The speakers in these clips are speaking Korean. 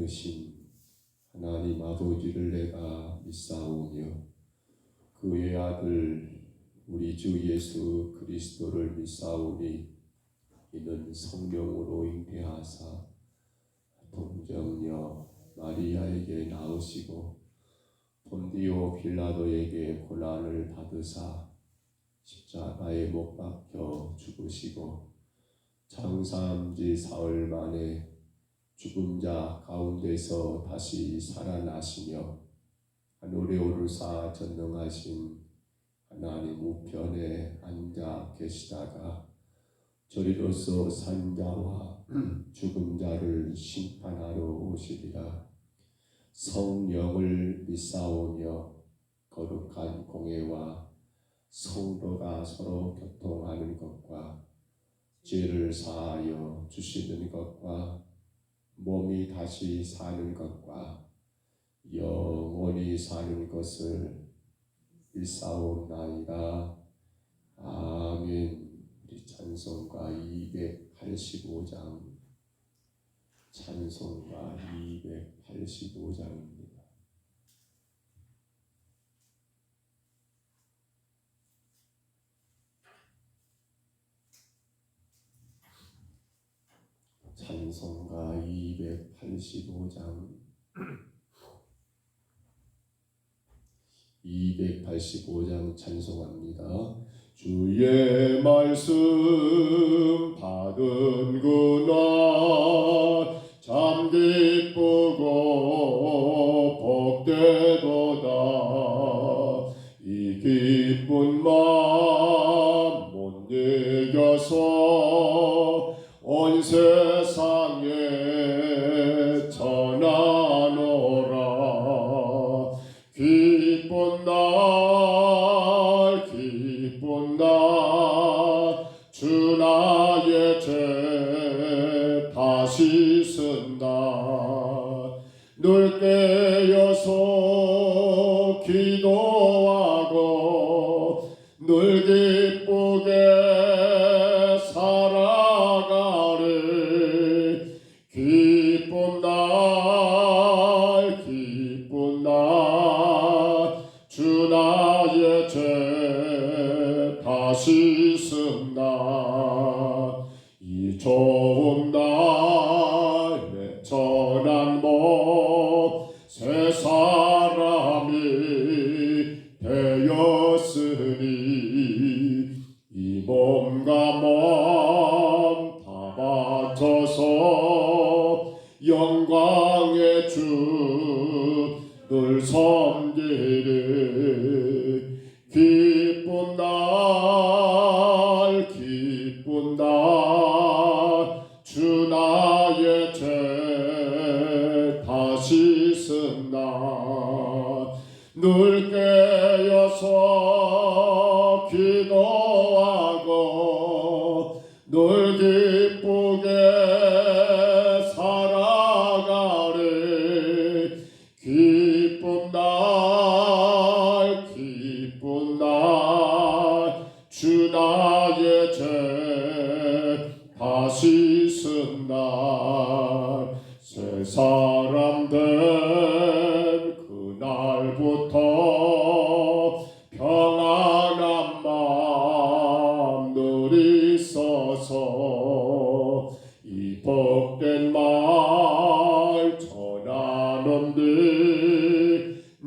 얻으신 하나님 아버지를 내가 믿사오며 그의 아들 우리 주 예수 그리스도를 믿사오니 이는 성령으로 잉태하사 동정녀 마리아에게 낳으시고 본디오 빌라도에게 고난을 받으사 십자가에 못 박혀 죽으시고 장사한 지 사흘 만에 죽은 자 가운데서 다시 살아나시며 하늘에 오르사 전능하신 하나님 우편에 앉아 계시다가 저리로서 산 자와 죽은 자를 심판하러 오시리라. 성령을 믿사오며 거룩한 공회와 성도가 서로 교통하는 것과 죄를 사하여 주시는 것과 몸이 다시 사는 것과 영원히 사는 것을 믿사옵나이다. 아멘. 우리 찬송가 285장 찬송가 285장입니다. 찬송가 285장 285장 찬송합니다. 주의 말씀 받은 그날 참 기쁘고 복되도다. 이 기쁜 마음 못 이겨서 온 세상에 전하노라. 기쁜 날 기쁜 날 주 나의 죄 다시 쓴다. 늘 깨어서 기도하고 늘 기쁘게 살아가리. 기쁜 날 기쁜 날 주 나의 죄 다시 쓴다. 이 좋은 날에 전한 몸 새 사람이 되었으니 이 몸과 몸 다 바쳐서 영광의 주를 섬기리. 기쁜 날 기쁜 날 주 나의 죄 다시 쓴다. 늘 깨어서 기도하고 늘 기쁘게 살아가리. 기쁜 날 기쁜 날 주 나의 죄 다시 쓴다. 새 사람 된 그날부터 평안한 마음 늘 있어서 이 복된 말 전하는데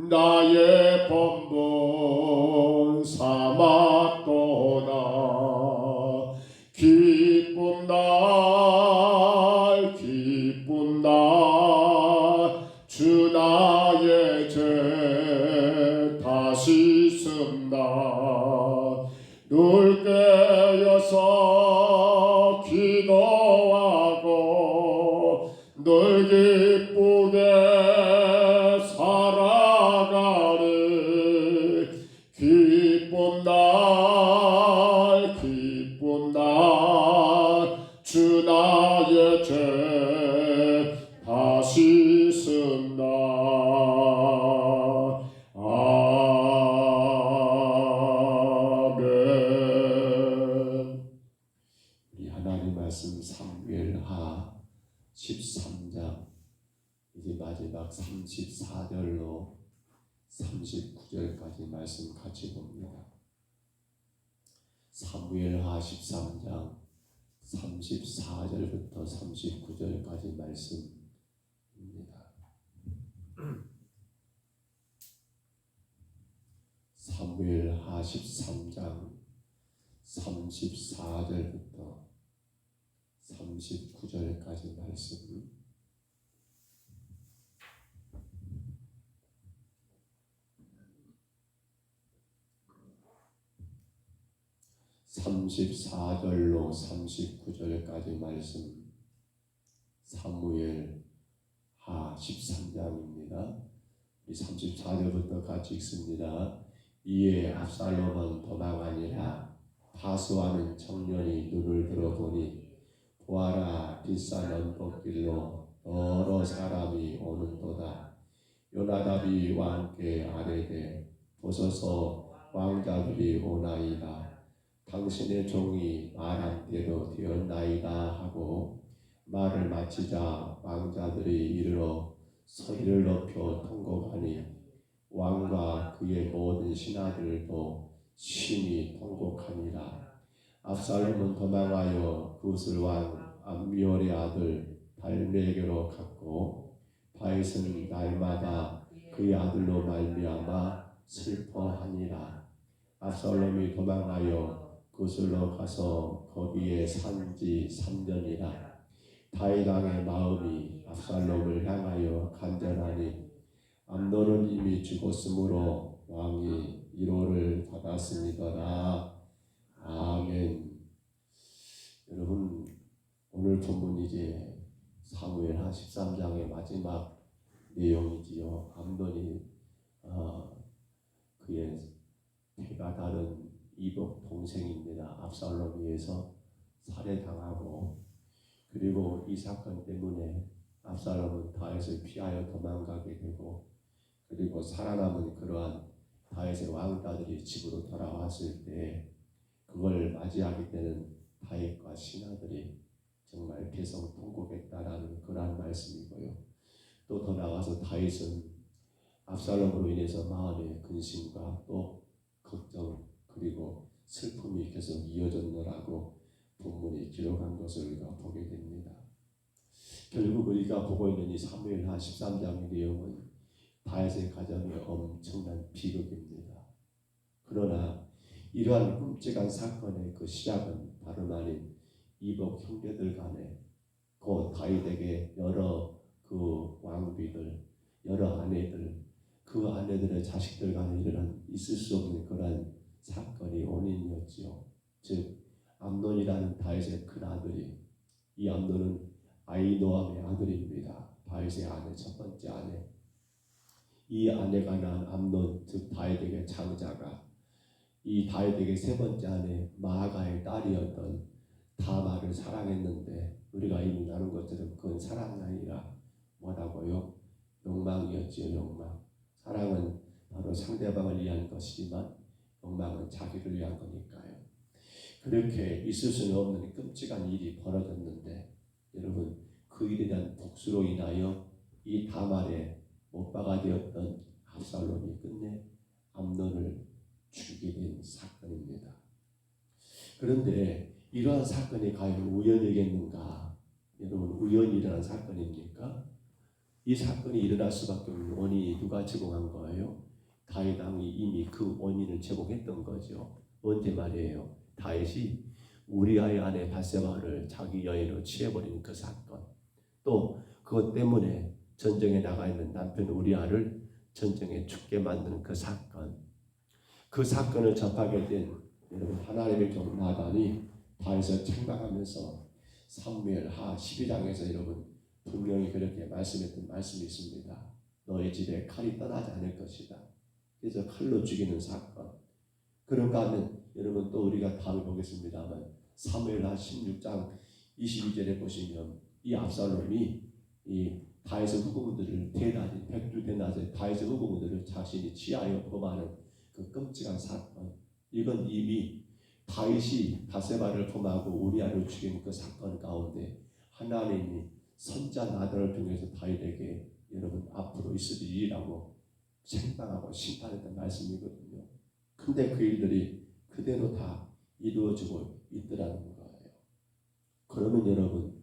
나의 본분 삼았도다. 기쁜 날 기쁜 날 주 나의 죄 다시 쓴다. 늘 깨어서 기도하고 늘 기쁘게 살아가리. 기쁜 날 기쁜 날 주 나의 죄 다시 쓴다. 아멘. 39절까지 말씀 같이 봅니다. 사무엘하 13장 34절부터 39절까지 말씀입니다. 사무엘하 13장 34절부터 39절까지 말씀. 34절로 39절까지 말씀. 사무엘하 13장입니다. 우리 34절부터 같이 읽습니다. 이에 압살롬은 도망하니라. 파수하는 청년이 눈을 들어보니 보아라, 비싼 언덕길로 여러 사람이 오는도다. 요나답이 왕께 아뢰되 보소서, 왕자들이 오나이다. 당신의 종이 말한 대로 되었나이다 하고 말을 마치자 왕자들이 이르러 소리를 높여 통곡하니 왕과 그의 모든 신하들도 심히 통곡하니라. 압살롬은 도망하여 구슬 왕 암미올의 아들 달메에게로 갔고 다윗은 날마다 그의 아들로 말미암아 슬퍼하니라. 압살롬이 도망하여 구슬로 가서 거기에 산지 3년이라. 다윗 왕의 마음이 압살롬을 향하여 간절하니 암논은 이미 죽었으므로 왕이 위로를 받았음이더라. 아멘. 여러분, 오늘 본문이 이제 사무엘하 13장의 마지막 내용이지요. 암논이 그의 배가 다른 이복 동생입니다. 압살롬에 의해서 살해당하고, 그리고 이 사건 때문에 압살롬은 다윗을 피하여 도망가게 되고, 그리고 살아남은 그러한 다윗의 왕자들이 집으로 돌아왔을 때 그걸 맞이하게 되는 다윗과 신하들이 정말 대성통곡했다라는 그러한 말씀이고요. 또 더 나아가서 다윗은 압살롬으로 인해서 마음의 근심과 또 걱정 그리고 슬픔이 계속 이어졌노라고 본문이 기록한 것을 우리가 보게 됩니다. 결국 우리가 보고 있는 이 사무엘하 13장의 내용은 다윗의 가정의 엄청난 비극입니다. 그러나 이러한 끔찍한 사건의 그 시작은 다름 아닌 이복 형제들 간에 곧 다윗에게 여러 그 왕비들, 여러 아내들, 그 아내들의 자식들 간에 일어난 있을 수 없는 그러한 사건이 원인이었지요. 즉 암논이라는 다윗의 큰 아들이, 이 암논은 아히노암의 아들입니다. 다윗의 아내, 첫 번째 아내. 이 아내가 낳은 암논, 즉 다윗에게 장자가 이 다윗에게 세 번째 아내 마아가의 딸이었던 다말을 사랑했는데, 우리가 이미 나눈 것처럼 그건 사랑이 아니라 뭐라고요? 욕망이었지요. 욕망. 사랑은 바로 상대방을 위한 것이지만 욕망은 자기를 위한 거니까요. 그렇게 있을 수는 없는 끔찍한 일이 벌어졌는데, 여러분, 그 일에 대한 복수로 인하여 이 다말의 못바가 되었던 압살롬이 끝내 암논을 죽이게 된 사건입니다. 그런데 이러한 사건이 과연 우연이겠는가? 여러분, 우연히 일어난 사건입니까? 이 사건이 일어날 수밖에 없는 원인이 누가 제공한 거예요? 다윗 왕이 이미 그 원인을 제공했던 거죠. 언제 말이에요? 다윗이 우리아의 아내 밧세바를 자기 여인으로 취해버린 그 사건, 또 그것 때문에 전쟁에 나가 있는 남편 우리아를 전쟁에 죽게 만드는 그 사건, 그 사건을 접하게 된 여러분 하나님의 종 나단이 다윗을 책망하면서 사무엘하 12장에서 여러분 분명히 그렇게 말씀했던 말씀이 있습니다. 너의 집에 칼이 떠나지 않을 것이다. 그래서 칼로 죽이는 사건. 그런가 하면 여러분 또 우리가 다음에 보겠습니다만 사무엘하 16장 22절에 보시면 이 압살롬이 이 다윗의 후궁들을 대낮에 백두 대낮에 다윗의 후궁들을 자신이 취하여 범하는 그 끔찍한 사건, 이건 이미 다윗이 밧세바를 범하고 우리아를 죽인 그 사건 가운데 하나님이 선자 나단을 통해서 다윗에게 여러분 앞으로 있을 일이라고 책망하고 심판했던 말씀이거든요. 근데 그 일들이 그대로 다 이루어지고 있더라는 거예요. 그러면 여러분,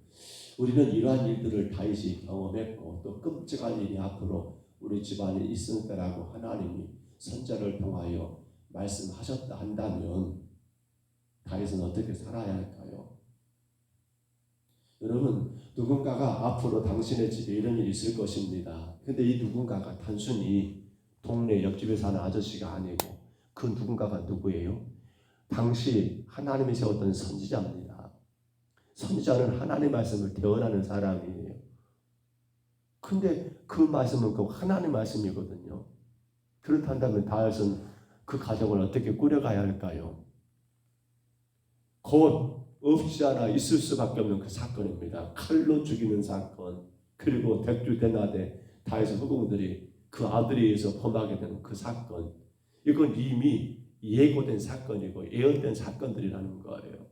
우리는 이러한 일들을 다윗이 경험했고 또 끔찍한 일이 앞으로 우리 집안에 있을 거라고 하나님이 선자를 통하여 말씀하셨다 한다면 다윗은 어떻게 살아야 할까요? 여러분, 누군가가 앞으로 당신의 집에 이런 일이 있을 것입니다. 근데 이 누군가가 단순히 동네 옆집에 사는 아저씨가 아니고 그 누군가가 누구예요? 당시 하나님이 세웠던 선지자입니다. 선지자는 하나님의 말씀을 대언하는 사람이에요. 근데 그 말씀은 꼭 하나님의 말씀이거든요. 그렇다면 다윗은 그 가정을 어떻게 꾸려가야 할까요? 곧 없지 않아 있을 수밖에 없는 그 사건입니다. 칼로 죽이는 사건, 그리고 백주대나대 다윗의 후궁들이 그 아들에 의해서 범하게 되는 그 사건, 이건 이미 예고된 사건이고 예언된 사건들이라는 거예요.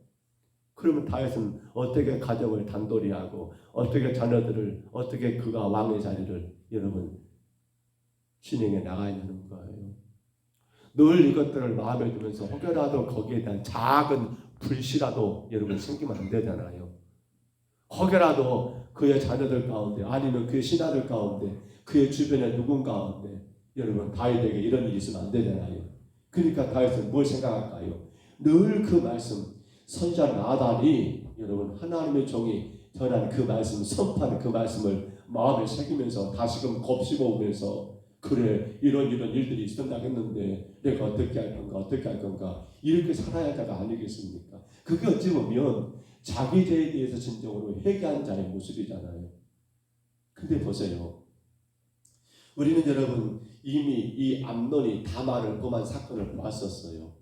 그러면 다윗은 어떻게 가정을 단돌이 하고 어떻게 자녀들을 어떻게 그가 왕의 자리를 여러분 진행해 나가야 되는 거예요. 늘 이것들을 마음에 두면서 혹여라도 거기에 대한 작은 불씨라도 여러분 생기면 안 되잖아요. 혹여라도 그의 자녀들 가운데 아니면 그의 신하들 가운데 그의 주변의 누군 가운데 여러분 다윗에게 이런 일이 있으면 안 되잖아요. 그러니까 다윗은 뭘 생각할까요? 늘 그 말씀 선지자 나단이 여러분 하나님의 종이 전한 그 말씀 선포한 그 말씀을 마음에 새기면서 다시금 곱씹어오면서 그래 이런 일들이 있었나겠는데 내가 어떻게 할 건가 이렇게 살아야 할 자가 아니겠습니까? 그게 어찌 보면 자기 죄에 대해서 진정으로 회개한 자의 모습이잖아요. 근데 보세요. 우리는 여러분 이미 이 암논이 다말을 범한 사건을 보았었어요.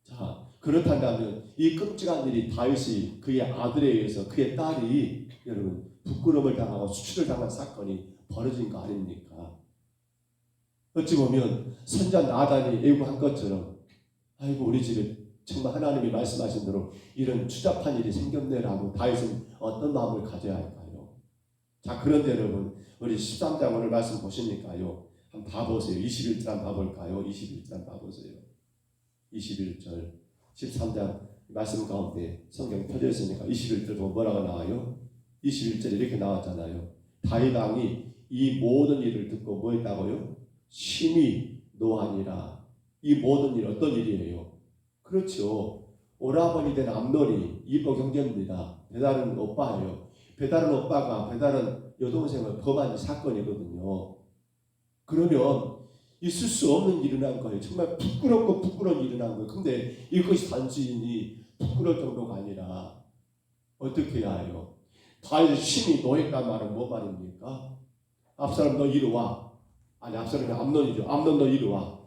자, 그렇다면 이 끔찍한 일이 다윗이 그의 아들에 의해서 그의 딸이 여러분 부끄러움을 당하고 수치를 당한 사건이 벌어진 거 아닙니까? 어찌 보면 선자 나단이 예고한 것처럼 아이고 우리 집에 정말 하나님이 말씀하신 대로 이런 추잡한 일이 생겼네라고 다윗은 어떤 마음을 가져야 할까요? 자, 그런데 여러분 우리 13장 오늘 말씀 보시니까요. 한번 봐보세요. 21절 한번 봐볼까요? 21절 한번 봐보세요. 21절 13장 말씀 가운데 성경 펴져 있으니까 21절 보면 뭐라고 나와요? 21절에 이렇게 나왔잖아요. 다윗 왕이 이 모든 일을 듣고 뭐 했다고요? 심히 노하니라. 이 모든 일 어떤 일이에요? 그렇죠. 오라버니 된 암논이 이복 형제입니다. 배다른 오빠예요. 배다른 오빠가 배다른 여동생을 범한 사건이거든요. 그러면 있을 수 없는 일이 일어난 거예요. 정말 부끄럽고 부끄러운 일이 일어난 거예요. 근데 이것이 단순히 부끄러울 정도가 아니라 어떻게 해야 해요? 다윗이 심히 노했단 말은 뭐 말입니까? 압살롬 너 이리 와. 아니 압살롬이 암논이죠. 암논 너 이리 와.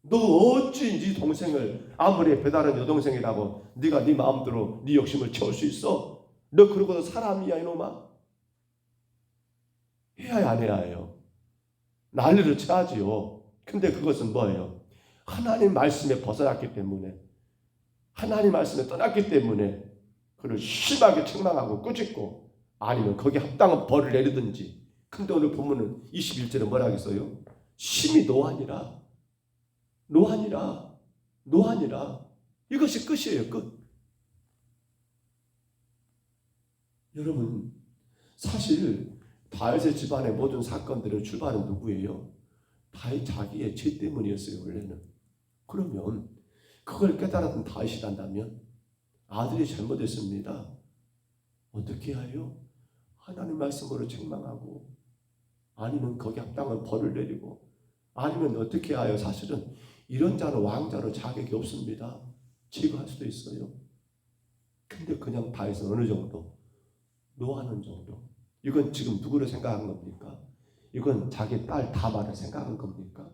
너 어찌 네 동생을 아무리 배다른 여동생이라고 네가 네 마음대로 네 욕심을 채울 수 있어? 너 그러고도 사람이야 이놈아? 해야 안 해야 해요? 난리를 쳐야지요. 근데 그것은 뭐예요? 하나님 말씀에 벗어났기 때문에 하나님 말씀에 떠났기 때문에 그를 심하게 책망하고 꾸짖고 아니면 거기에 합당한 벌을 내리든지. 근데 오늘 본문은 21절에 뭐라 하겠어요? 심히 노하니라. 이것이 끝이에요. 끝. 여러분 사실 다윗의 집안의 모든 사건들의 출발은 누구예요? 다윗 자기의 죄 때문이었어요. 원래는. 그러면 그걸 깨달았던 다윗이란다면 아들이 잘못했습니다. 어떻게 해요? 하나님 말씀으로 책망하고 아니면 거기에 합당한 벌을 내리고 아니면 어떻게 해요? 사실은 이런 자는 왕자로 자격이 없습니다. 제거할 수도 있어요. 근데 그냥 다윗은 어느 정도? 노하는 정도. 이건 지금 누구를 생각한 겁니까? 이건 자기 딸 다말을 생각한 겁니까?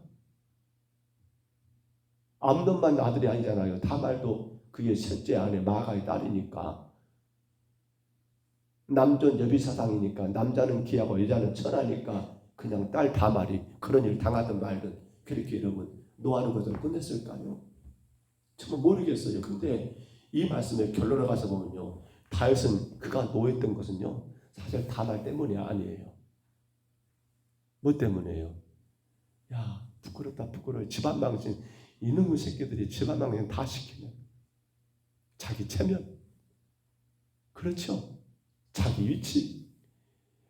암논만 아들이 아니잖아요. 다말도 그의 셋째 아내 마아가의 딸이니까. 남존 여비사상이니까 남자는 귀하고 여자는 천하니까 그냥 딸 다말이 그런 일 당하든 말든 그렇게 여러분 노하는 것으로 끝냈을까요? 정말 모르겠어요. 근데 이 말씀의 결론을 가서 보면요. 다윗은 그가 노했던 것은요. 사실 다말 때문이 아니에요. 뭐 때문에요? 야, 부끄럽다 부끄러워. 집안 망신. 이놈의 새끼들이 집안 망신 다 시키네. 자기 체면. 그렇죠. 자기 위치.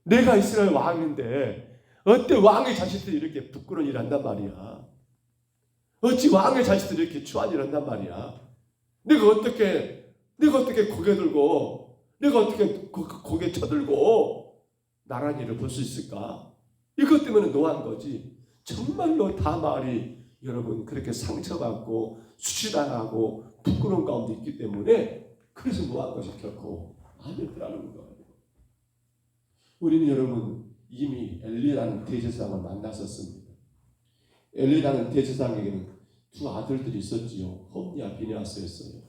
내가 이스라엘 왕인데 어때 왕의 자식들이 이렇게 부끄러운 일 한단 말이야. 어찌 왕의 자식들이 이렇게 추한 일 한단 말이야. 내가 어떻게 고개 들고 내가 어떻게 고개 쳐들고 나란 일을 볼 수 있을까? 이것 때문에 노한 거지. 정말로 다 말이 여러분 그렇게 상처받고 수치당하고 부끄러운 가운데 있기 때문에 그래서 노한 것이 결코 아니더라는 거예요. 우리는 여러분 이미 엘리라는 대제사장을 만났었습니다. 엘리라는 대제사장에게는 두 아들들이 있었지요. 홈니와 비느하스였어요.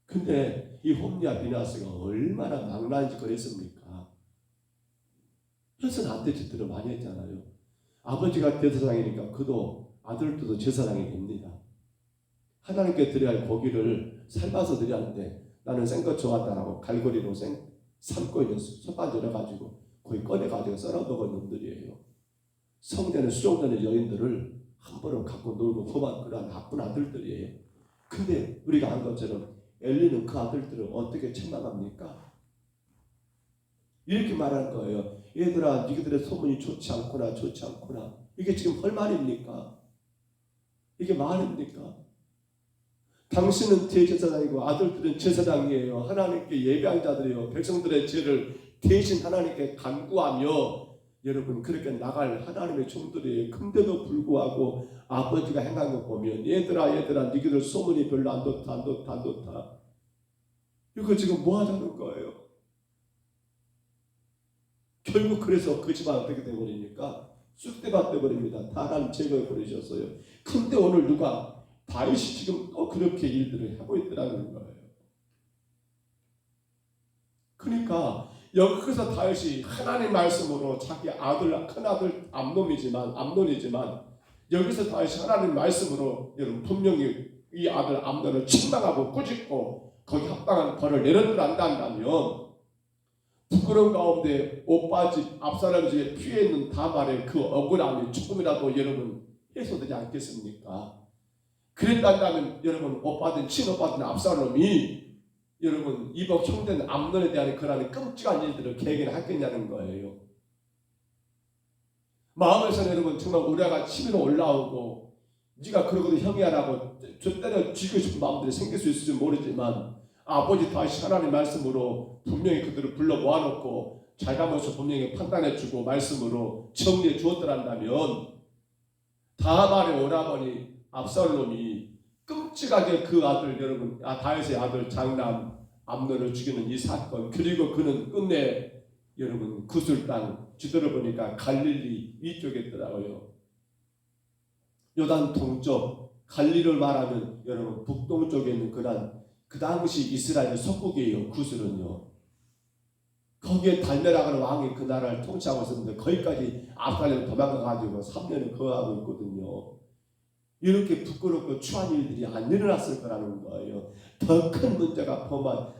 근데 이 홈니와 비느하스가 얼마나 망나니 짓을 했습니까? 그래서 나한테 짓들을 많이 했잖아요. 아버지가 대제사장이니까 그도 아들들도 제사장이 됩니다. 하나님께 드려야 할 고기를 삶아서 드려야 하는데 나는 생것 좋아한다라고 갈고리로 삶고 있는 솥밥 열어가지고 거기 꺼내가지고 썰어 먹은 놈들이에요. 성전에 수종되는 여인들을 함부로 갖고 놀고 포만 그런 나쁜 아들들이에요. 근데 우리가 한 것처럼 엘리는 그 아들들을 어떻게 책망합니까? 이렇게 말하는 거예요. 얘들아, 니들의 소문이 좋지 않구나. 이게 지금 헐 말입니까? 이게 말입니까? 당신은 대제사장이고 아들들은 제사장이에요. 하나님께 예배한 자들이에요. 백성들의 죄를 대신 하나님께 간구하며 여러분 그렇게 나갈 하나님의 종들이에요. 근데도 불구하고 아버지가 행한 거 보면 얘들아 니들 소문이 별로 안 좋다. 이거 지금 뭐 하자는 거예요? 결국 그래서 그 집안 어떻게 되버리니까 쑥대밭 되버립니다. 다 하나님 제거해 버리셨어요. 근데 오늘 누가 다윗이 지금 또 그렇게 일들을 하고 있더라는 거예요. 그러니까 여기서 다윗이 하나님 말씀으로 자기 아들 큰아들 암논이지만 여기서 다윗이 하나님 말씀으로 여러분 분명히 이 아들 암논을 책망하고 꾸짖고 거기 합당한 벌을 내려놓는다면 부끄러운 가운데 오빠 집 압살롬 집에 피해 있는 다말의 그 억울함이 조금이라도 여러분 해소되지 않겠습니까? 그랬다면 여러분 오빠든 친오빠든 압살롬이 여러분 이복 형된 암논에 대한 그런 끔찍한 일들을 계획을 하겠냐는 거예요. 마음에서는 여러분 정말 우려가 치밀어 올라오고 네가 그러고도 형이야라고 저 때려 죽이고 싶은 마음들이 생길 수 있을지 모르지만 아버지 다시 하나님 말씀으로 분명히 그들을 불러 모아놓고 잘잘못을 분명히 판단해주고 말씀으로 정리해 주었더란다면 다말의 오라버니 압살롬이 끔찍하게 그 아들 여러분 다윗의 아들 장남 암논을 죽이는 이 사건 그리고 그는 끝내 여러분 구슬 땅 뒤돌아보니까 갈릴리 위쪽에 있더라고요. 요단 동쪽 갈릴리를 말하면 여러분 북동쪽에 있는 그 당시 이스라엘 속국이에요. 구슬은요. 거기에 달메라가는 왕이 그 나라를 통치하고 있었는데 거기까지 압살롬이 도망가가지고 3년을 거하고 있거든요. 이렇게 부끄럽고 추한 일들이 안 일어났을 거라는 거예요. 더 큰 문제가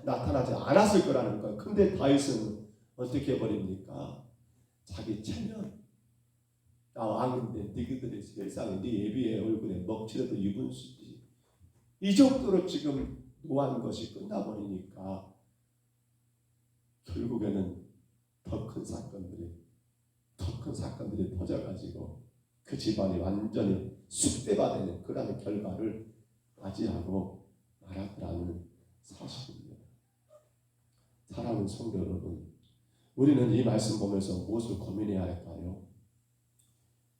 나타나지 않았을 거라는 거예요. 근데 다윗은 어떻게 해버립니까? 자기 체면. 나 왕인데 너희들이 세상에 네 예비의 얼굴에 먹칠해도 유분수지. 이 정도로 지금 노한 것이 끝나버리니까 결국에는 더 큰 사건들이 터져가지고 그 집안이 완전히 쑥대밭되는 그런 결과를 맞이하고 말았다는 사실입니다. 사랑하는 성도 여러분, 우리는 이 말씀 보면서 무엇을 고민해야 할까요?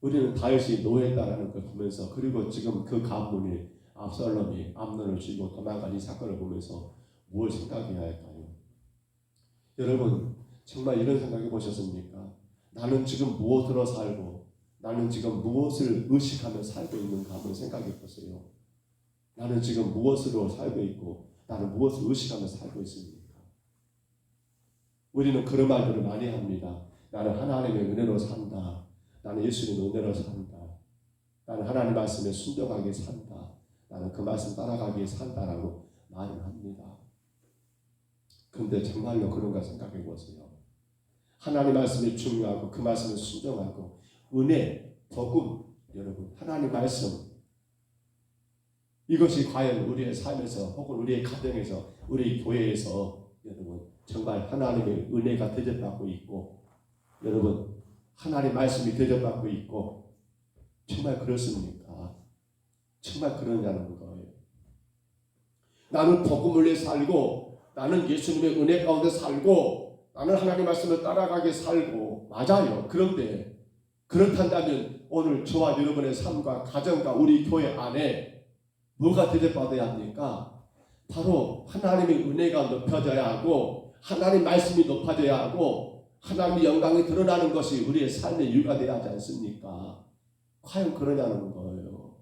우리는 다윗이 노예했다라는 걸 보면서 그리고 지금 그 가문이 압살롬이 암논을 죽이고 도망간 이 사건을 보면서 무엇을 생각해야 할까요? 여러분 정말 이런 생각해 보셨습니까? 나는 지금 무엇으로 살고 나는 지금 무엇을 의식하며 살고 있는가 한번 생각해 보세요. 나는 지금 무엇으로 살고 있고 나는 무엇을 의식하며 살고 있습니까? 우리는 그런 말들을 많이 합니다. 나는 하나님의 은혜로 산다. 나는 예수님의 은혜로 산다. 나는 하나님 말씀에 순종하게 산다. 나는 그 말씀 따라가기에 산다라고 말을 합니다. 그런데 정말로 그런가 생각해 보세요. 하나님 말씀이 중요하고 그 말씀에 순종하고 은혜, 복음, 여러분, 하나님 말씀, 이것이 과연 우리의 삶에서 혹은 우리의 가정에서 우리 교회에서 여러분 정말 하나님의 은혜가 대접받고 있고, 여러분 하나님 말씀이 대접받고 있고, 정말 그렇습니까? 정말 그러냐는 거예요. 나는 복음을 위해 살고, 나는 예수님의 은혜 가운데 살고, 나는 하나님 말씀을 따라가게 살고, 맞아요. 그런데 그렇다면 오늘 저와 여러분의 삶과 가정과 우리 교회 안에 뭐가 대접받아야 합니까? 바로 하나님의 은혜가 높여져야 하고, 하나님 말씀이 높아져야 하고, 하나님의 영광이 드러나는 것이 우리의 삶의 이유가 되어야 하지 않습니까? 과연 그러냐는 거예요.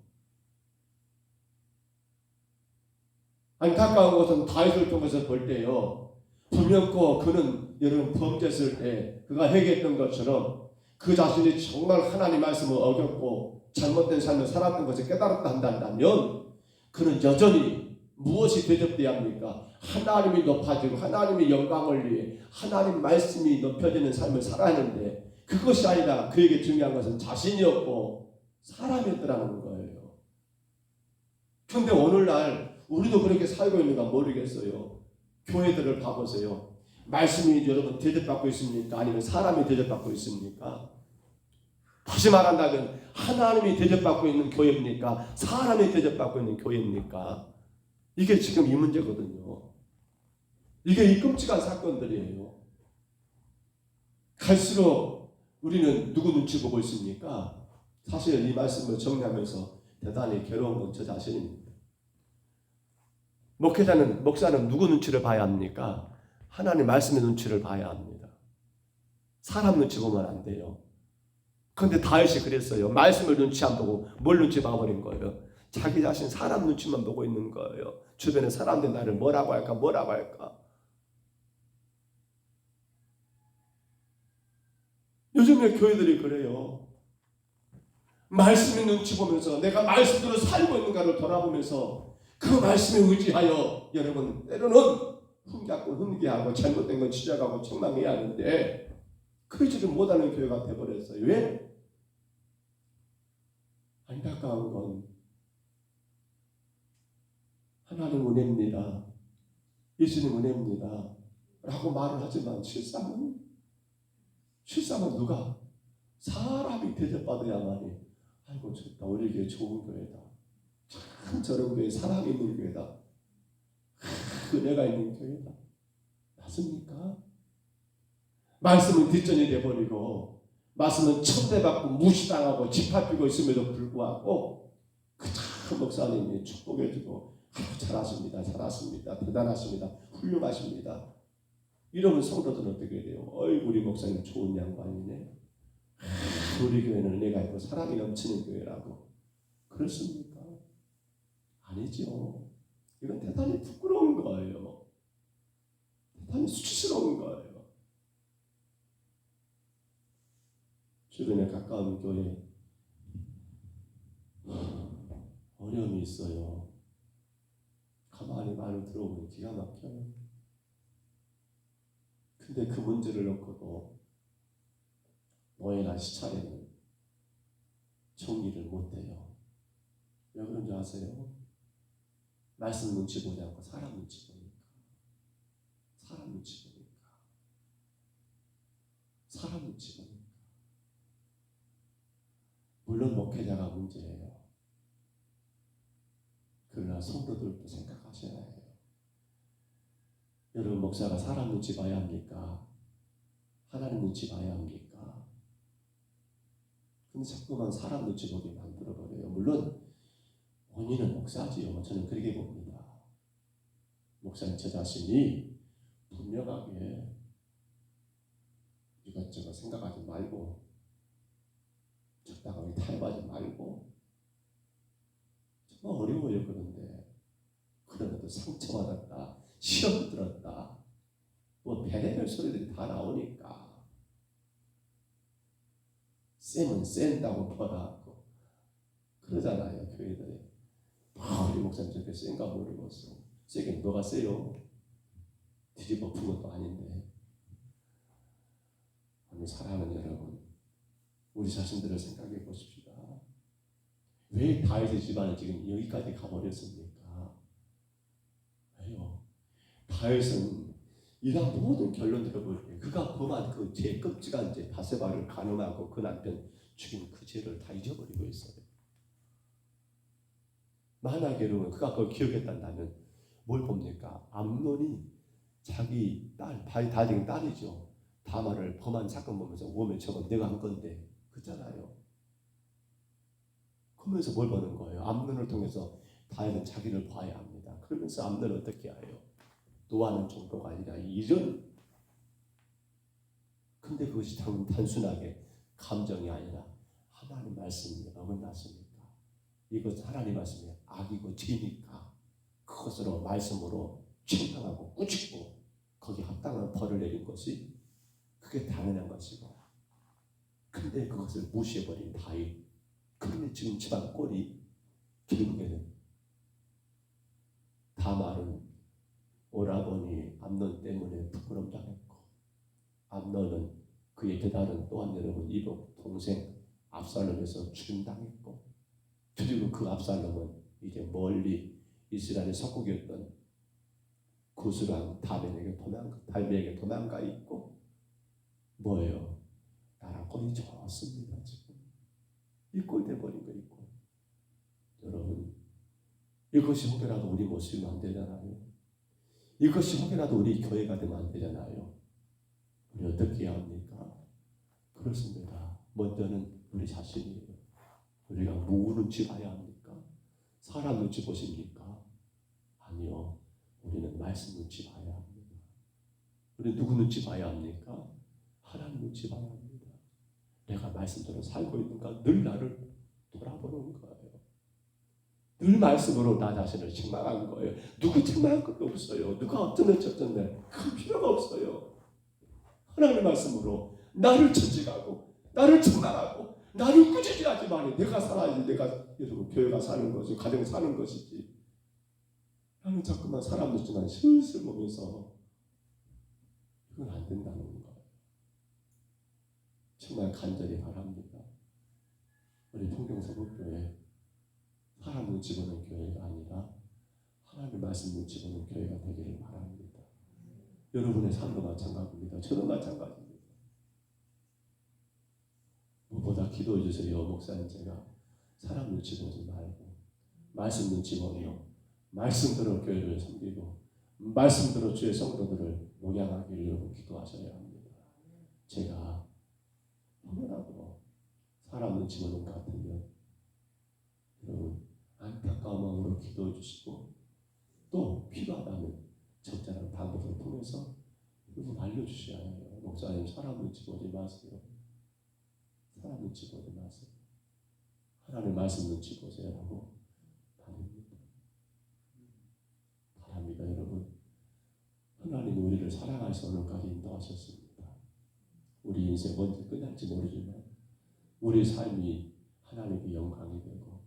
안타까운 것은 다윗을 통해서 볼 때요, 분명코 그는 여러분 범죄했을 때 그가 회개했던 것처럼 그 자신이 정말 하나님 말씀을 어겼고 잘못된 삶을 살았던 것을 깨달았다 한다면, 그는 여전히 무엇이 대접돼야 합니까? 하나님이 높아지고 하나님의 영광을 위해 하나님 말씀이 높여지는 삶을 살아야 하는데, 그것이 아니라 그에게 중요한 것은 자신이었고 사람이었더라는 거예요. 그런데 오늘날 우리도 그렇게 살고 있는가 모르겠어요. 교회들을 봐보세요. 말씀이 여러분 대접받고 있습니까? 아니면 사람이 대접받고 있습니까? 다시 말한다면 하나님이 대접받고 있는 교회입니까? 사람이 대접받고 있는 교회입니까? 이게 지금 이 문제거든요. 이게 이 끔찍한 사건들이에요. 갈수록 우리는 누구 눈치 보고 있습니까? 사실 이 말씀을 정리하면서 대단히 괴로운 건 저 자신입니다. 목사는 누구 눈치를 봐야 합니까? 하나님 말씀의 눈치를 봐야 합니다. 사람 눈치 보면 안 돼요. 그런데 다윗이 그랬어요. 말씀을 눈치 안 보고 뭘 눈치 봐버린 거예요? 자기 자신 사람 눈치만 보고 있는 거예요. 주변에 사람들이 나를 뭐라고 할까? 요즘에 교회들이 그래요. 말씀의 눈치 보면서 내가 말씀대로 살고 있는가를 돌아보면서 그 말씀에 의지하여 여러분 때로는 훈계하고 잘못된 건 지적하고 책망해야 하는데, 그러지를 못하는 교회가 되어버렸어요. 왜? 안타까운 건 하나님 은혜입니다, 예수님 은혜입니다 라고 말을 하지만 실상은 누가? 사람이 대접받아야만이 아이고 좋다, 우리 교회 좋은 교회다, 참 저런 교회 사랑이 있는 교회다, 은혜가 있는 교회다. 맞습니까? 말씀은 뒷전이 돼버리고 말씀은 천대받고 무시당하고 짓밟히고 있음에도 불구하고 그 목사님이 축복해주고 잘하십니다, 대단하십니다, 훌륭하십니다 이러면 성도들은 어떻게 돼요? 어이구 우리 목사님 좋은 양반이네, 우리 교회는 은혜가 있고 사랑이 넘치는 교회라고. 그렇습니까? 아니죠. 이건 대단히 부끄러운 거예요. 대단히 수치스러운 거예요. 주변에 가까운 교회에 어려움이 있어요. 가만히 말을 들어보면 기가 막혀요. 근데 그 문제를 놓고도 노예나 시찰에는 정리를 못해요. 왜 그런지 아세요? 말씀 눈치 보지 않고 사람 눈치 보니까. 물론 목회자가 문제예요. 그러나 성도들도 생각하셔야 해요. 여러분, 목사가 사람 눈치 봐야 합니까? 하나님 눈치 봐야 합니까? 근데 자꾸만 사람 눈치 보게 만들어버려요. 물론 본인은 목사지요. 저는 그렇게 봅니다. 목사는 저 자신이 분명하게 이것저것 생각하지 말고 적당하게 타협하지 말고, 정말 어려워요. 그런데도 상처받았다, 시험 들었다, 뭐 별의별 소리들이 다 나오니까 쌤은 센다고 퍼라고 그러잖아요. 교회들이 우리 목사님 저렇게 센가 모르겠어. 세긴 뭐가 세요? 뒤집어 푼 것도 아닌데. 오늘 사랑하는 여러분, 우리 자신들을 생각해 보십시다. 왜 다윗의 집안은 지금 여기까지 가버렸습니까? 왜요? 다윗은 이러한 모든 결론 들어볼 때 그가 범한 그 죄 끔찍한 죄 바세바를 간음하고 그 남편 죽인 그 죄를 다 잊어버리고 있어요. 만약에 여러분 그가 그걸 기억했단다면 뭘 봅니까? 암논이 자기 딸, 다윗의 딸이죠. 다말을 범한 사건 보면서 오면 저건 내가 한 건데 그잖아요. 그러면서 뭘 보는 거예요? 암논을 통해서 다윗은 자기를 봐야 합니다. 그러면서 암논은 어떻게 해요? 노하는 정도가 아니라 이런, 근데 그것이 단순하게 감정이 아니라 하나님 말씀이 어긋났습니까? 이것 하나님 말씀이 악이고 죄니까 그것으로 말씀으로 책망하고 꾸짖고 거기에 합당한 벌을 내린 것이 그게 당연한 것이고, 근데 그것을 무시해버린 다윗, 그러면 지금 집안 꼴이 결국에는 다말은 오라버니 암논 때문에 부끄럼 당했고, 암논은 그의 배다른 또한 여러분 이복 동생 압살롬에서 죽임당했고, 그리고 그 압살롬은 이제 멀리 이스라엘의 석국이었던 구스랑 다윗에게 도망가 있고, 뭐예요? 나랑 꼴이 좋습니다. 지금 이 꼴 돼버린 거 있고, 여러분 이것이 혹여라도 우리 모습이면 안 되잖아요. 이것이 혹여라도 우리 교회가 되면 안 되잖아요. 우리 어떻게 해야 합니까? 그렇습니다. 먼저는 우리 자신이에요. 우리가 누구 눈치 봐야 합니까? 사람 눈치 보십니까? 아니요. 우리는 말씀 눈치 봐야 합니다. 우리 누구 눈치 봐야 합니까? 하나님 눈치 봐야 합니다. 내가 말씀대로 살고 있는가? 늘 나를 돌아보는 거예요. 늘 말씀으로 나 자신을 책망한 거예요. 누구 책망할 것도 없어요. 누가 어쩌네 그 필요가 없어요. 하나님의 말씀으로 나를 채찍하고 나를 책망하고 나를 꾸짖지하지 말이 내가 살아야지. 내가 여러분 교회가 사는 것이 가정 사는 것이지. 나는 자꾸만 사람 듣지만 슬슬 보면서 이건 안 된다는 거예요. 정말 간절히 바랍니다. 우리 풍경서북교회 사람 눈치 보는 교회가 아니라 하나님의 말씀 눈치 보는 교회가 되기를 바랍니다. 여러분의 삶도 마찬가지입니다. 저도 마찬가지입니다. 무엇보다 기도해 주세요. 목사님, 제가 사람 눈치 보지 말고 말씀 눈치 보며 말씀대로 교회를 섬기고 말씀대로 주의 성도들을 목양하기를 여러분 기도하셔야 합니다. 제가 혹여라도 사람 눈치 보는 것 같으면 여러분 안타까운 마음으로 기도해 주시고, 또 필요하다면 적절한 방법을 통해서 여러분 알려주셔야 해요. 목사님, 사람 눈치 보지 마세요. 사람 눈치 보지 마세요. 하나님의 말씀 눈치 보세요 라고 바랍니다. 여러분, 하나님은 우리를 사랑하셔서 오늘까지 인도하셨습니다. 우리 인생 언제 끝날지 모르지만 우리 삶이 하나님의 영광이 되고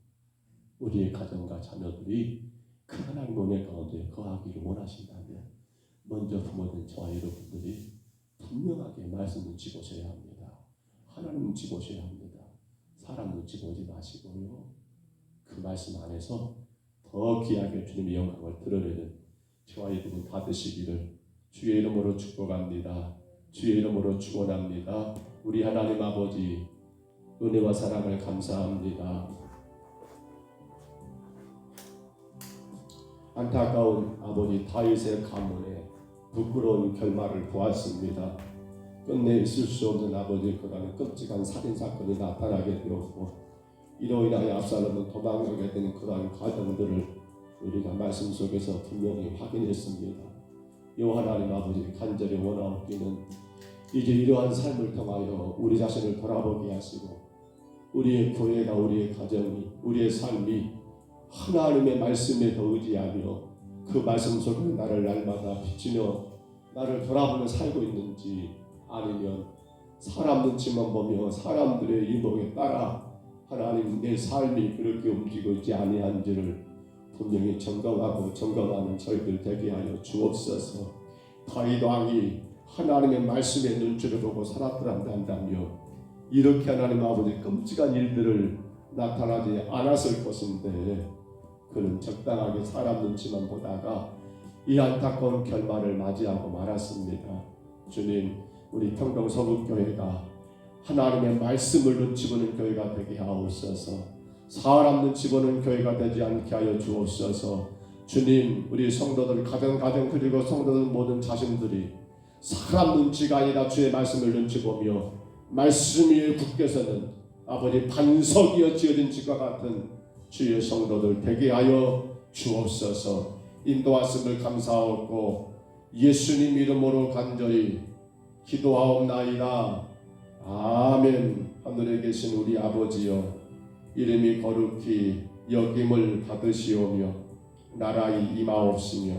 우리의 가정과 자녀들이 그 하나님 은혜 가운데 거하기를 원하신다면 먼저 부모된 저와 여러분들이 분명하게 말씀 눈치 보셔야 합니다. 하나님 눈치 보셔야 합니다. 사람 눈치 보지 마시고요. 그 말씀 안에서 더 귀하게 주님의 영광을 드러내는 저와 여러분 다 되시기를 주의 이름으로 축복합니다. 주의 이름으로 축원합니다. 우리 하나님 아버지 은혜와 사랑을 감사합니다. 안타까운 아버지 다윗의 가문에 부끄러운 결말을 보았습니다. 끝내 있을 수 없는 아버지 그간의 끔찍한 살인사건이 나타나게 되었고, 이로 인하여 압살롬은 도망가게 된 그러한 과정들을 우리가 말씀 속에서 분명히 확인했습니다. 여호와 하나님 아버지, 간절히 원하옵기는 이제 이러한 삶을 통하여 우리 자신을 돌아보게 하시고 우리의 교회가, 우리의 가정이, 우리의 삶이 하나님의 말씀에 더 의지하며 그 말씀 속에 나를 날마다 비추며 나를 돌아보며 살고 있는지, 아니면 사람 눈치만 보며 사람들의 유혹에 따라 하나님 내 삶이 그렇게 움직이고 있지 아니한지를 분명히 점검하고 점검하는 저희들 되게 하여 주옵소서. 다윗 왕이 하나님의 말씀의 눈치를 보고 살았더라 한다며 이렇게 하나님 아버지 끔찍한 일들을 나타나지 않았을 것인데 그는 적당하게 사람 눈치만 보다가 이 안타까운 결말을 맞이하고 말았습니다. 주님, 우리 평동 서북교회가 하나님의 말씀을 눈치 보는 교회가 되게 하옵소서. 사람 눈치 보는 교회가 되지 않게 하여 주옵소서. 주님, 우리 성도들 가정 그리고 성도들 모든 자신들이 사람 눈치가 아니라 주의 말씀을 눈치 보며 말씀 위에 굳게 서는 아버지 반석이어 지어진 집과 같은 주의 성도들 되게 하여 주옵소서. 인도하심을 감사하고 예수님 이름으로 간절히 기도하옵나이다. 아멘. 하늘에 계신 우리 아버지여, 이름이 거룩히 여김을 받으시오며 나라의 임하옵시며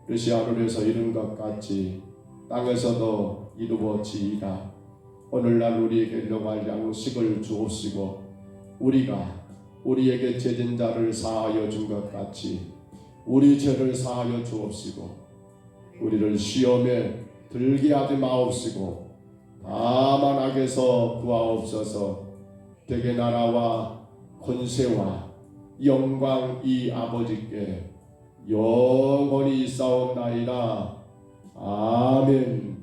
뜻이 하늘에서 이룬 것 같이 땅에서도 이루어지이다. 오늘날 우리에게 일용할 양식을 주옵시고 우리가 우리에게 죄진 자를 사하여 준 것 같이 우리 죄를 사하여 주옵시고 우리를 시험에 들게 하지 마옵시고 다만 악에서 구하옵소서. 대개 나라와 권세와 영광이 아버지께 영원히 있사옵나이다. 아멘.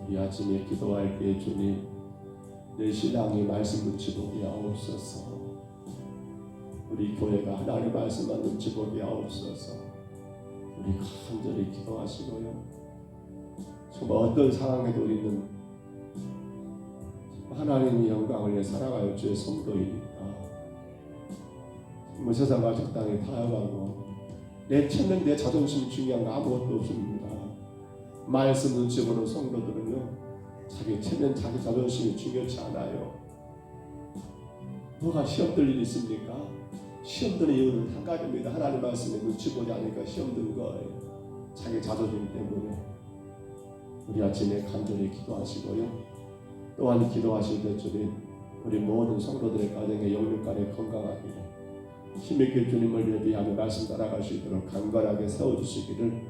이 아침에 기도할 때 주님, 내 신앙이 말씀 눈치 보게 하옵소서. 우리 교회가 하나님의 말씀만 눈치 보게 하옵소서. 우리 간절히 기도하시고요. 정말 어떤 상황에도 우리는 하나님의 영광을 위해 살아가요. 주의 성도이니까. 뭐 세상과 적당히 타협하고 내 체면, 내 자존심 중요한 거 아무것도 없습니다. 말씀 눈치 보는 성도들은요, 자기 체면, 자기 자존심이 중요치 않아요. 뭐가 시험 들 일이 있습니까? 시험 드는 이유는 한 가지입니다. 하나님 말씀에 눈치 보지 않으니까 시험 드는 거예요. 자기 자존심 때문에. 우리 아침에 간절히 기도하시고요. 또한 기도하실 때 주님, 우리 모든 성도들의 가정에 영육간에 건강하게 힘있게 주님을 예비하며 말씀 따라갈 수 있도록 강건하게 세워주시기를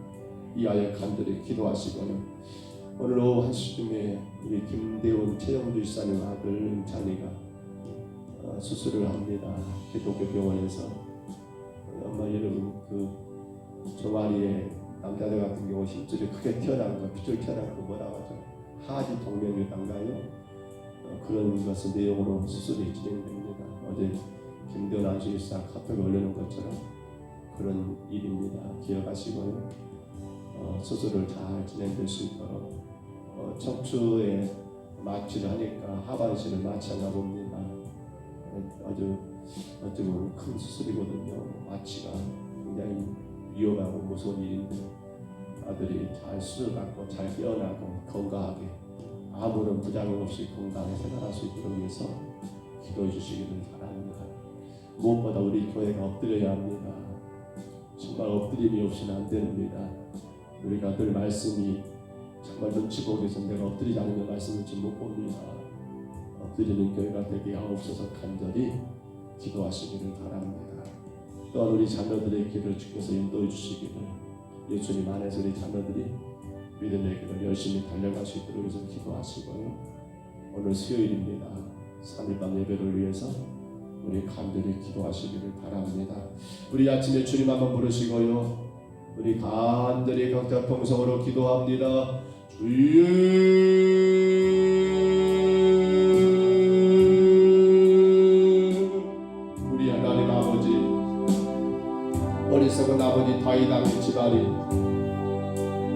이하여 간절히 기도하시고요. 오늘 오후 1시쯤에 우리 김대훈 최영주 집사님 아들 자녀가 수술을 합니다. 기독교 병원에서. 엄마 여러분, 그 종아리에 남자들 같은 경우 힘줄이 크게 튀어나온 거, 핏줄 튀어나온 거 뭐라고 하죠? 하지 동맥류단가요? 그런 것의 내용으로 수술이 진행됩니다. 어제 김대훈 안수기사 카톡에 올리는 것처럼 그런 일입니다. 기억하시고요. 수술을 잘 진행될 수 있도록 척추에 마취를 하니까 하반신을 마취한가 봅니다. 아주 어찌 보면 큰 수술이거든요. 마취가 굉장히 위험하고 무서운 일인데 아들이 잘 수술받고 잘 깨어나고 건강하게 아무런 부작용 없이 건강하게 생활할 수 있도록 위해서 기도해 주시기를 바랍니다. 무엇보다 우리 교회가 엎드려야 합니다. 정말 엎드림이 없이는 안 됩니다. 우리가 늘 말씀이 정말 눈치 보기 위해서 내가 엎드리지 않으면 말씀 눈치 못 봅니다. 엎드리는 교회가 되게 하옵소서. 간절히 기도하시기를 바랍니다. 또한 우리 자녀들의 길을 주께서 인도해 주시기를, 예수님 안에서 우리 자녀들이 믿음의 길을 열심히 달려갈 수 있도록 해서 기도하시고요. 오늘 수요일입니다. 3일밤 예배를 위해서 우리 간절히 기도하시기를 바랍니다. 우리 아침에 주님 한번 부르시고요. 우리 간절히 각자 평성으로 기도합니다. 주여, 우리 하나님 아버지, 어리석은 아버지 다윗 왕의 집안이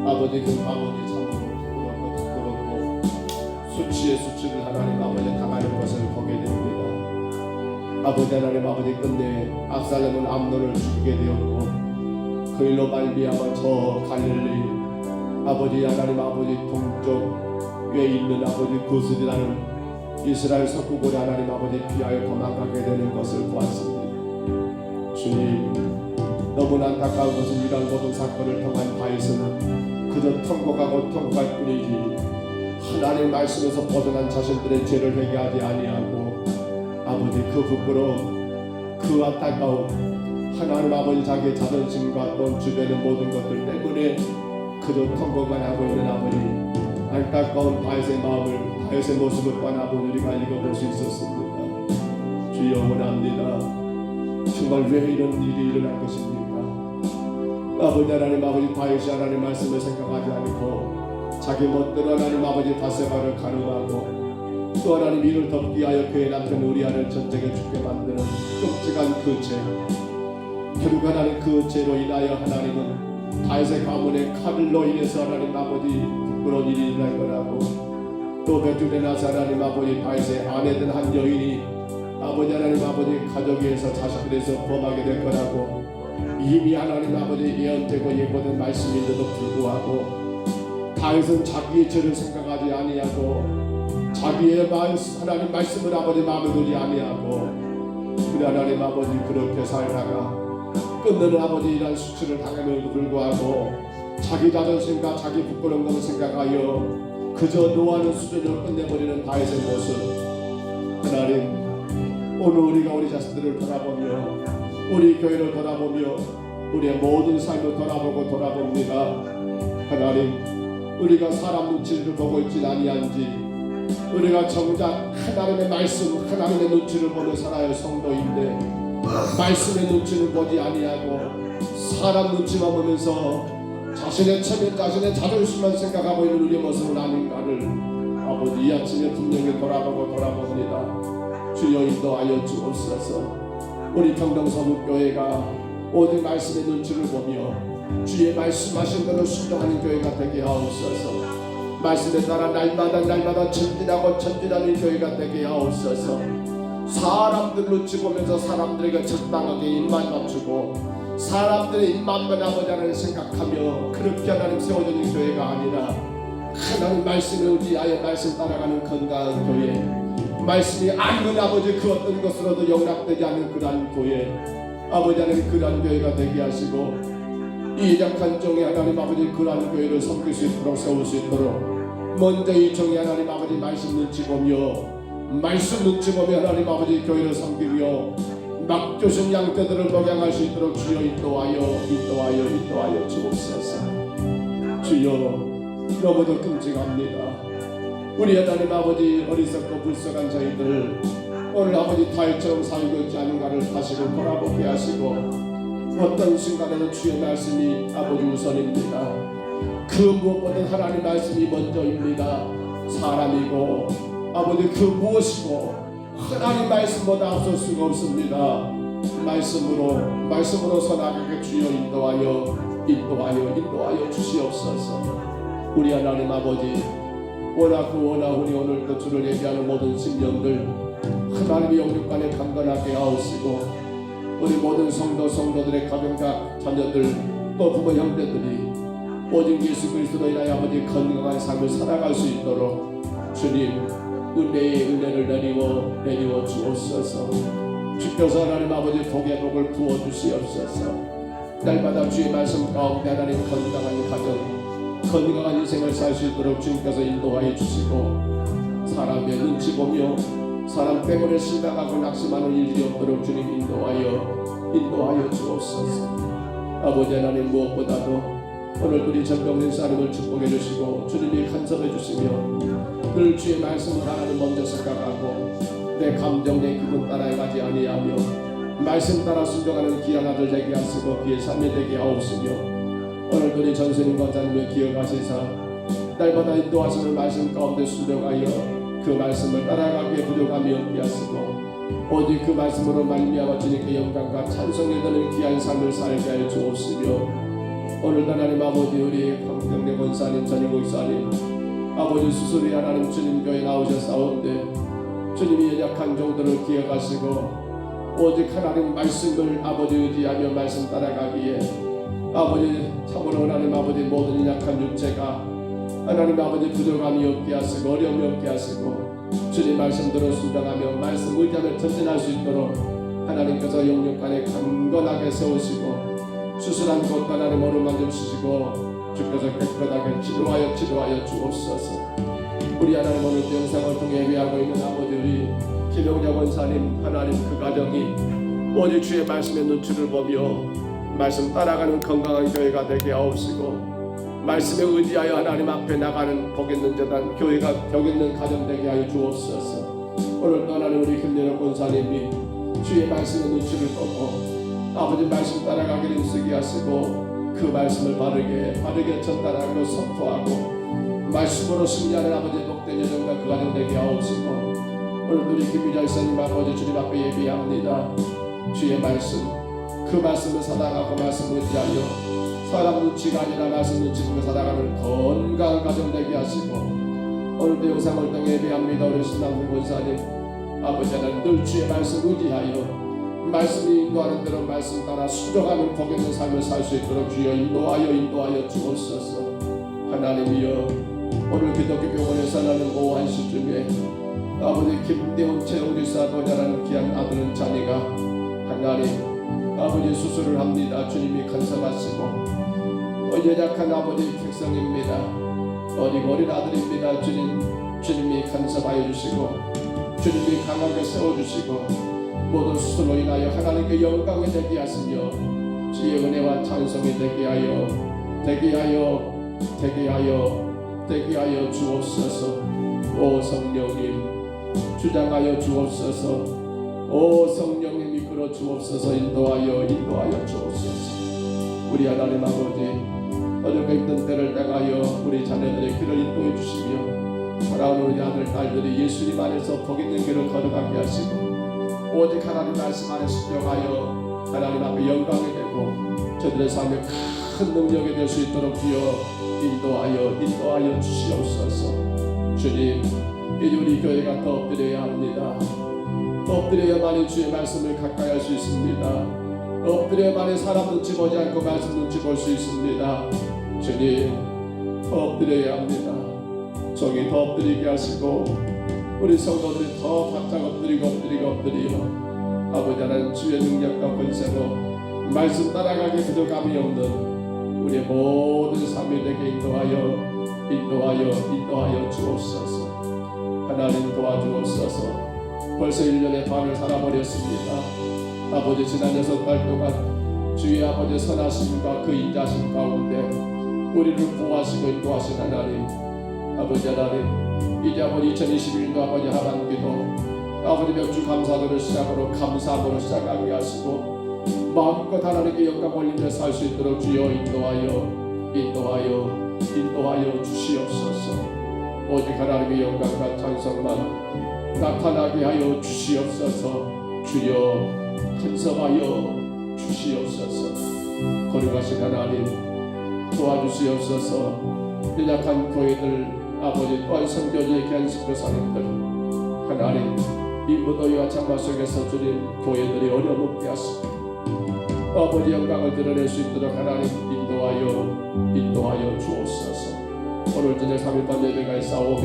아버지 그 아버지 참으로 부끄럽고 수치의 수치를 하나님 아버지 당하는 것을 보게 됩니다. 아버지 하나님 아버지 끝내 압살롬은 암논을 죽이게 되었고 그 일로 말미암아 저 갈릴리 아버지 하나님 아버지 동쪽에 있는 아버지 구슬이라는 이스라엘 석국을 하나님 아버지 피하여 도망가게 되는 것을 보았습니다. 주님, 너무나 안타까운 것은 이런 모든 사건을 통한 다윗은 그저 통곡하고 통곡할 뿐이지 하나님 말씀에서 벗어난 자신들의 죄를 회개하지 아니하고 아버지 그 부끄러움, 그 안타까움, 하나님 아버지 자기의 자존심과 또 주변의 모든 것들 때문에 그저 통곡만 하고 있는 아버지 안타까운 다윗의 마음을 다윗의 모습을 떠나본 우리가 읽어볼 수 있었습니다. 주여 원합니다. 정말 왜 이런 일이 일어난 것입니까? 아버지 하나님 아버지 다윗이 하나님 말씀을 생각하지 않고 자기 멋대로 하나님 아버지 바세바를 가늠하고 또 하나님 이를 덮기 위하여 그의 남편 우리아를 전쟁에 죽게 만드는 끔찍한 그 죄, 결국 하나님 그 죄로 인하여 하나님은 다윗의 가문의 칼로 인해서 하나님 아버지 부끄러운 일이 일어날 거라고, 또 베들레헴에 나서 하나님 아버지 다윗의 아내된 한 여인이 아버지 하나님 아버지 가족에서 자식들에서 범하게 될 거라고 이미 하나님 아버지 예언되고 예고된 말씀인데도 불구하고 다윗은 자기의 죄를 생각하지 아니하고 자기의 하나님 말씀을 아버지 마음에 두지 아니하고 그래 하나님 아버지 그렇게 살다가 끝내는 아버지 이러한 수치를 당함에도 불구하고 자기 자존심과 자기 부끄러운 것을 생각하여 그저 노하는 수준으로 끝내버리는 다윗의 모습, 하나님 오늘 우리가 우리 자신들을 돌아보며 우리 교회를 돌아보며 우리의 모든 삶을 돌아봅니다. 하나님 우리가 사람 눈치를 보고 있지 아니한지 우리가 정작 하나님의 말씀 하나님의 눈치를 보며 살아야 성도인데 말씀의 눈치를 보지 아니하고 사람 눈치만 보면서 자신의 체면 자신의 자존심만 생각하고 있는 우리의 모습은 아닌가를 아버지 이 아침에 분명히 돌아봅니다. 주여 인도하여 주옵소서. 우리 평동서북교회가 오직 말씀의 눈치를 보며 주의 말씀하신 대로 순종하는 교회가 되게 하옵소서. 말씀에 따라 날마다 전진하는 교회가 되게 하옵소서. 사람들 눈치 보면서 사람들에게 적당하게 입만 맞추고 사람들의 입만만 아버지 하나님 생각하며 그렇게 하나님 세워지는 교회가 아니라 하나님 말씀에 의지하여 말씀 따라가는 건강한 교회, 말씀이 아니면 아버지 그 어떤 것으로도 용납되지 않는 그러한 교회, 아버지 하나님 그러한 교회가 되게 하시고 이 약한 종이 하나님 아버지 그러한 교회를 섬길 수 있도록 세울 수 있도록 먼저 이 종이 하나님 아버지 말씀 눈치 보며 하나님 아버지 교회를 섬기며 맡겨준 양떼들을 목양할 수 있도록 주여 인도하여 주옵소서. 주여 너무도 끔찍합니다. 우리 하나님 아버지 어리석고 불쌍한 저희들 오늘 아버지 다윗처럼 살고 있지 않은가를 다시금 돌아보게 하시고 어떤 순간에는 주의 말씀이 아버지 우선입니다. 그 무엇보다 하나님 말씀이 먼저입니다. 사람이고 아버지 그 무엇이고 하나님 말씀보다 앞설 수가 없습니다. 말씀으로 선하게 주여 인도하여 주시옵소서. 우리 하나님 아버지 원하오니 오늘도 주를 예비하는 모든 심령들 하나님의 영육간에 강건하게 하옵시고 우리 모든 성도들의 가정과 자녀들 또 부모 형제들이 오직 예수 그리스도로 인하여 아버지 건강한 삶을 살아갈 수 있도록 주님 은혜의 은혜를 내리워 주옵소서. 주께서 하나님 아버지 복의 복을 부어주시옵소서. 날마다 주의 말씀 가운데 하나님 건강한 가정 건강한 인생을 살 수 있도록 주님께서 인도하여 주시고 사람의 눈치 보며 사람 때문에 실망하고 낙심하는 일이 없도록 주님 인도하여 주옵소서. 아버지 하나님 무엇보다도 오늘 우리 전병된 사람을 축복해 주시고 주님이 간섭해 주시며 늘 주의 말씀을 하나님 먼저 생각하고 내 감정 내 기분 따라가지 아니하며 말씀 따라 순종하는 귀한 아들 되게 하시고 귀의 삶이 되게 하옵시며 오늘 우리 전세님 권사님을 기억하시사 날마다 인도하시는 말씀 가운데 순종하여 그 말씀을 따라가기에 부족함이 없게 하시고 오직 그 말씀으로 말미암아 주님께 영광과 찬송이 되는 귀한 삶을 살게 하여 주옵시며 오늘도 하나님 아버지 우리 평경대 권사님 전임 목사님 아버지 수술이 하나님 주님 교회 나오셨사온데 주님이 연약한 종들을 기억하시고 오직 하나님 말씀을 아버지 의지하며 말씀 따라가기에 아버지 참으로 하나님 아버지 모든 연약한 육체가 하나님 아버지 부족함이 없게 하시고 어려움이 없게 하시고 주님 말씀대로 순종하며 말씀 의지하며 전진할 수 있도록 하나님께서 영육간에 강건하게 세우시고 수술한 곳 하나님 오른만져 주시고 주께서 깨끗하게 치료하여 주옵소서. 우리 하나님 오늘 영상을 통해 예배하고 있는 아버지 우리 김용자 권사님 하나님 그 가정이 오직 주의 말씀의 눈치를 보며 말씀 따라가는 건강한 교회가 되게 하옵시고 말씀에 의지하여 하나님 앞에 나가는 복 있는 재단, 교회가 복 있는 가정 되게 하여 주옵소서. 오늘도 하나님 우리 김연호 권사님이 주의 말씀에 눈치를 보고 아버지 말씀 따라가기를 힘쓰게 하시고 그 말씀을 바르게 전달하고 선포하고 말씀으로 승리하는 아버지 복된 여정과 그 가정 되게 하옵시고 오늘도 우리 김유자 이사님 아버지 주님 앞에 예비합니다. 주의 말씀 그 말씀을 살아가고 말씀을 의지하여 사람 눈치가 아니라 말씀 눈치 보며 살아가는 건강한 가정 되게 하시고 오늘도 영상을 통해 예배합니다. 우리 신앙부 권사님 아버지 하나님 늘 주의 말씀 의지하여 말씀이 인도하는 대로 말씀 따라 순종하는 복 있는 삶을 살 수 있도록 주여 인도하여 주옵소서. 하나님이여 오늘 기독교 병원에서 나는 오후 1시쯤에 아버지 김대훈 최우리사 보좌라는 귀한 아들은 자녀가 하나님 아버지 수술을 합니다. 주님이 간섭하시고 연약한 아버지 백성입니다. 어린 아들입니다. 주님이 간섭하여 주시고 주님이 강하게 세워주시고 모든 수술로 인하여 하나님께 영광이 되게 하시며 주의 은혜와 찬송이 되게 하여 주옵소서. 오 성령님 주장하여 주옵소서. 오 성령님 이끌어 주옵소서. 인도하여 주옵소서. 우리 하나님 아버지 어려운 힘든 때를 당하여 우리 자녀들의 길을 인도해 주시며 사랑하는 우리 아들 딸들이 예수님 안에서 복 있는 길을 걸어가게 하시고 오직 하나님 말씀 안에 순종하여 하나님 앞에 영광이 되고 저들의 삶에 큰 능력이 될 수 있도록 주여 인도하여 주시옵소서. 주님 이제 우리 교회가 더 엎드려야 합니다. 엎드려야만이 주의 말씀을 가까이 할 수 있습니다. 엎드려야만이 사람 눈치 보지 않고 말씀 눈치 볼 수 있습니다. 주님 더 엎드려야 합니다. 종이 더 엎드리게 하시고 우리 성도들이 더 바짝 엎드리고 아버지 하나님 주의 능력과 권세로 말씀 따라가기 부족함이 없는 우리의 모든 삶이 되게 인도하여 주옵소서. 하나님 도와주옵소서. 벌써 1년의 반을 살아버렸습니다. 아버지 지난 6달 동안 주의 아버지 선하심과 그 인자심 가운데 우리를 보호하시고 인도하신 하나님 아버지 하나님 이제 아버지 2021년도 아버지 하반기도 아버지 몇 주 감사도를 시작으로 감사함으로 시작하게 하시고 마음껏 하나님께 영광 올리며 살 수 있도록 주여 인도하여 주시옵소서. 오직 하나님의 영광과 찬송만 나타나게 하여 주시옵소서. 주여 간섭하여 주시옵소서. 거룩하신 하나님 도와주시옵소서. 연약한 교회들 아버지 또한 선교지의 귀한 선교사님들 하나님 이 무더위와 장마 속에서 주님 교회들이 어려움 없게 하시고 아버지 영광을 드러낼 수 있도록 하나님 인도하여 주옵소서. 오늘 저녁 3일반 예배가 있사오매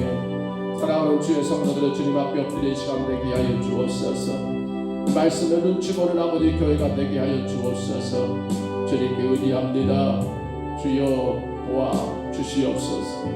사랑하는 주의 성도들의 주님 앞에 엎드린 시간 되게 하여 주옵소서. 말씀을 눈치 보는 아버지 교회가 되게 하여 주옵소서. 주님께 의지합니다. 주여 도와 주시옵소서.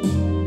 주